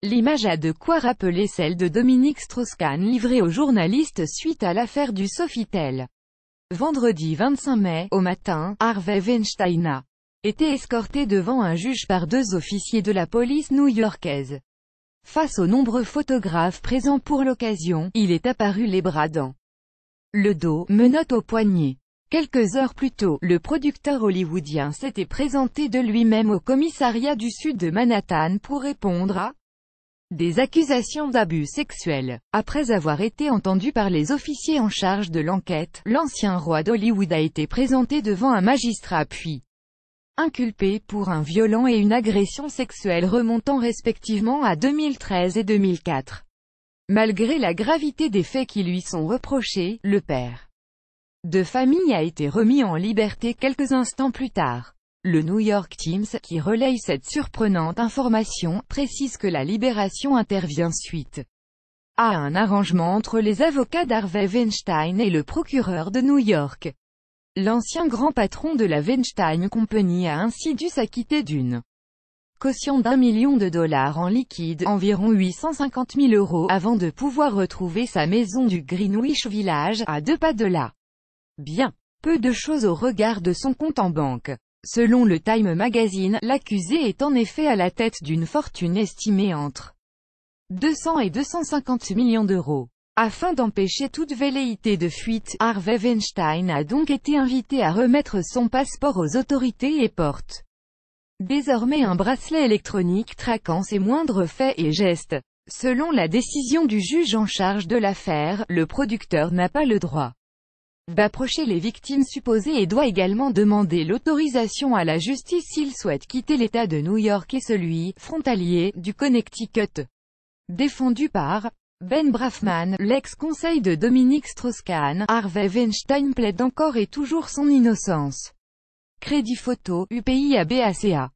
L'image a de quoi rappeler celle de Dominique Strauss-Kahn livrée aux journalistes suite à l'affaire du Sofitel. Vendredi 25 mai, au matin, Harvey Weinstein a été escorté devant un juge par deux officiers de la police new-yorkaise. Face aux nombreux photographes présents pour l'occasion, il est apparu les bras dans le dos, menottes aux poignets. Quelques heures plus tôt, le producteur hollywoodien s'était présenté de lui-même au commissariat du sud de Manhattan pour répondre à des accusations d'abus sexuels. Après avoir été entendu par les officiers en charge de l'enquête, l'ancien roi d'Hollywood a été présenté devant un magistrat puis inculpé pour un viol et une agression sexuelle remontant respectivement à 2013 et 2004. Malgré la gravité des faits qui lui sont reprochés, le père de famille a été remis en liberté quelques instants plus tard. Le New York Times, qui relaye cette surprenante information, précise que la libération intervient suite à un arrangement entre les avocats d'Harvey Weinstein et le procureur de New York. L'ancien grand patron de la Weinstein Company a ainsi dû s'acquitter d'une caution d'$1 million en liquide, environ 850 000 €, avant de pouvoir retrouver sa maison du Greenwich Village, à 2 pas de là. Bien peu de choses au regard de son compte en banque. Selon le Time Magazine, l'accusé est en effet à la tête d'une fortune estimée entre 200 et 250 millions d'euros. Afin d'empêcher toute velléité de fuite, Harvey Weinstein a donc été invité à remettre son passeport aux autorités et porte désormais un bracelet électronique traquant ses moindres faits et gestes. Selon la décision du juge en charge de l'affaire, le producteur n'a pas le droit d'approcher les victimes supposées et doit également demander l'autorisation à la justice s'il souhaite quitter l'État de New York et celui, frontalier, du Connecticut. Défendu par Ben Brafman, l'ex-conseil de Dominique Strauss-Kahn, Harvey Weinstein plaide encore et toujours son innocence. Crédit photo, UPI ABACA.